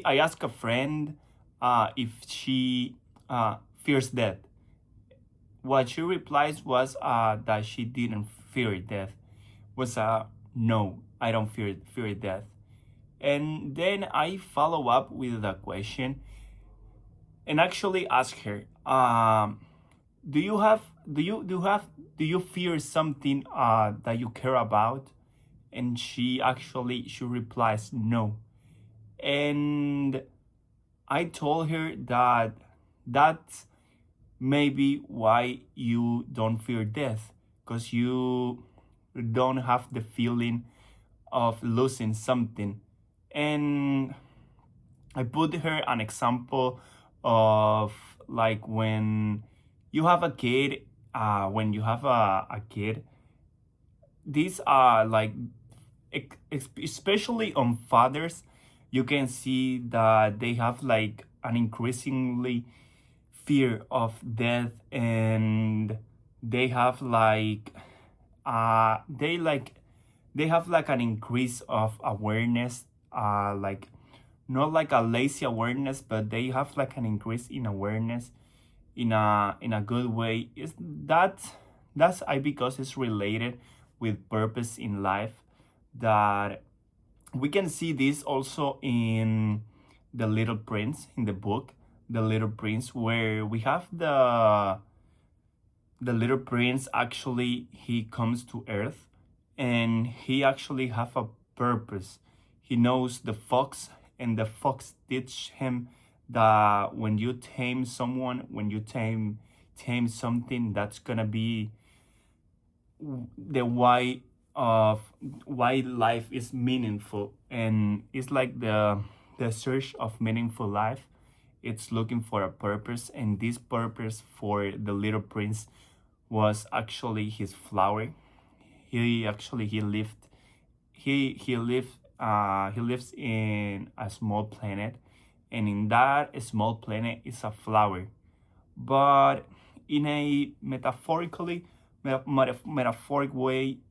I asked a friend if she fears death. What she replies was that she didn't fear death. Was no, I don't fear death. And then I follow up with a question and actually ask her, do you have do you fear something that you care about? And she replies no. And I told her that that's maybe why you don't fear death, because you don't have the feeling of losing something. And I put her an example of like when you have a kid, when you have a kid, these are like especially on fathers, you can see that they have like an increasingly fear of death, and they have like they like they have like an increase of awareness, like not like a lazy awareness, but they have like an increase in awareness in a good way. Is that that's I because it's related with purpose in life, that we can see this also in the Little Prince, in the book The Little Prince, where we have the Little Prince. Actually, he comes to Earth and he actually have a purpose. He knows the fox, and the fox teach him that when you tame someone, when you tame something, that's gonna be the why of why life is meaningful. And it's like the search of meaningful life. It's looking for a purpose, and this purpose for the Little Prince was actually his flower. He lived he lives in a small planet, and in that small planet is a flower. But in a metaphoric way,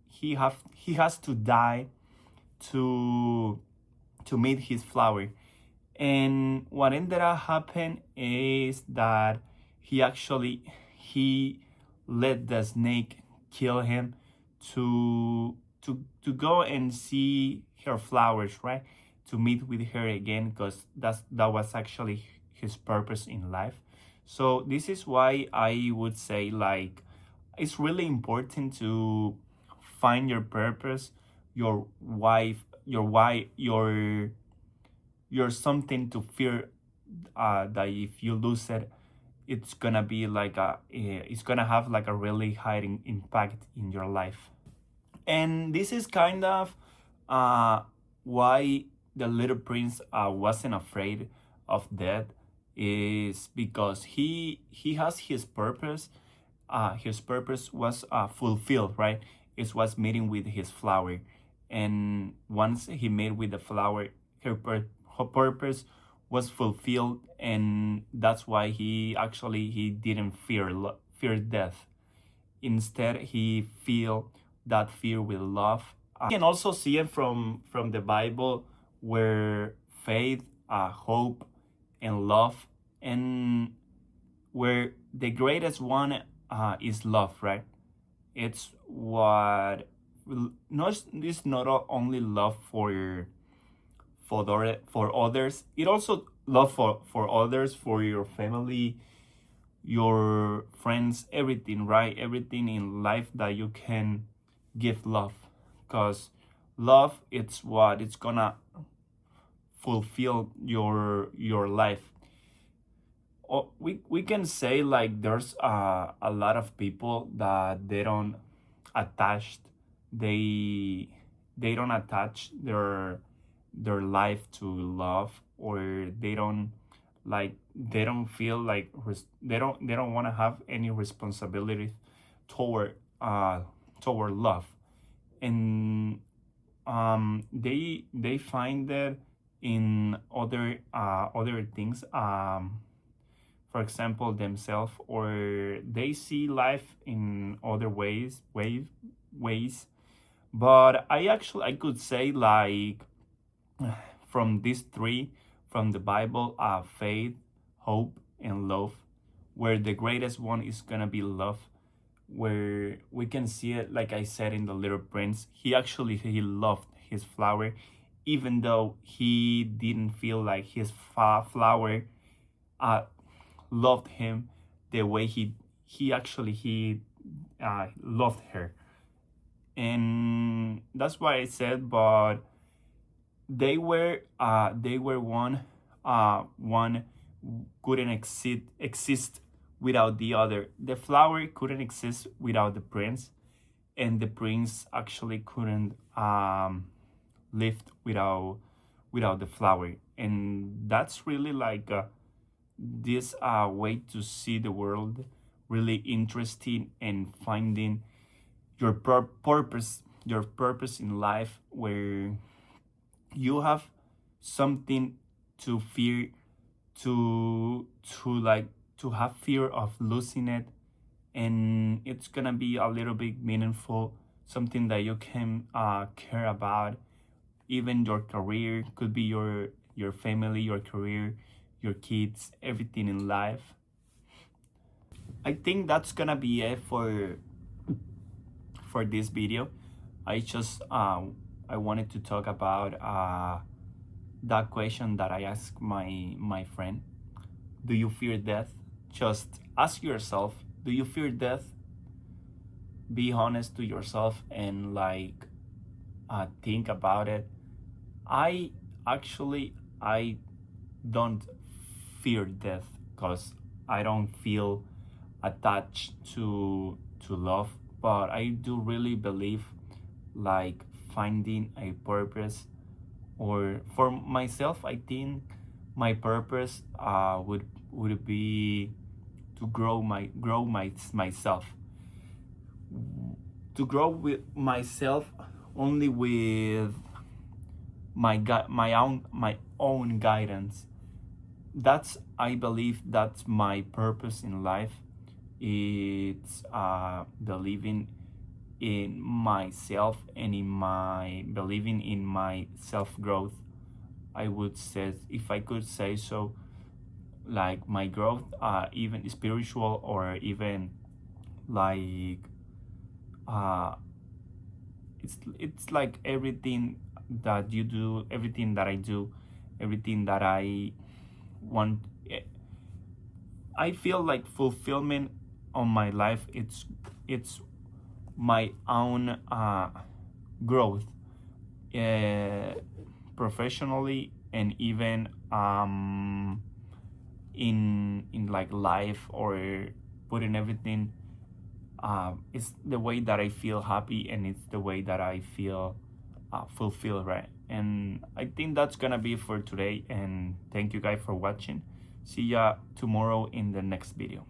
he has to die to meet his flower. And what ended up happening is that he let the snake kill him to go and see her flowers, right? To meet with her again, because that was actually his purpose in life. So this is why I would say like it's really important to find your purpose, your wife, your why, your something to fear, that if you lose it, it's gonna be like it's gonna have like a really high impact in your life. And this is kind of uh, why the Little Prince wasn't afraid of death, is because he has his purpose. His purpose was fulfilled, right? It was meeting with his flower, and once he met with the flower, her purpose was fulfilled, and that's why he didn't fear death. Instead, he feel that fear with love. We can also see it from the Bible, where faith, hope, and love, and where the greatest one is love, right? It's what not it's not only love for others. It also love for others, for your family, your friends, everything, right? Everything in life that you can give love, because love, it's what it's gonna fulfill your life. We can say like there's a lot of people that they don't attach they don't attach their life to love, or they don't feel like they don't want to have any responsibility toward uh toward love. And they find that in other things, for example themselves, or they see life in other ways. But I could say like from these three, from the Bible are faith, hope, and love, where the greatest one is gonna be love, where we can see it, like I said in The Little Prince. He loved his flower, even though he didn't feel like his flower uh, loved him the way he loved her. And that's why I said, but they were one couldn't exist without the other. The flower couldn't exist without the prince, and the prince actually couldn't live without the flower. And that's really like this way to see the world, really interesting, and finding your purpose in life, where you have something to fear, to like to have fear of losing it, and it's gonna be a little bit meaningful, something that you can care about. Even your career could be your family, your career, your kids, everything in life. I think that's gonna be it for this video. I wanted to talk about that question that I asked my friend. Do you fear death? Just ask yourself, do you fear death? Be honest to yourself and like think about it. I don't fear death because I don't feel attached to love, but I do really believe like finding a purpose, or for myself, I think my purpose would be to grow myself, to grow with myself, only with my own guidance. That's, I believe that's my purpose in life. It's believing in myself and in my believing in my self growth. I would say, if I could say so, like my growth, even spiritual, or even like uh it's like everything that you do, everything that I do, everything that I want. I feel like fulfillment on my life. It's my own growth, uh, professionally, and even in like life, or putting everything. It's the way that I feel happy, and it's the way that I feel fulfilled, right? And I think that's gonna be for today. And thank you guys for watching. See ya tomorrow in the next video.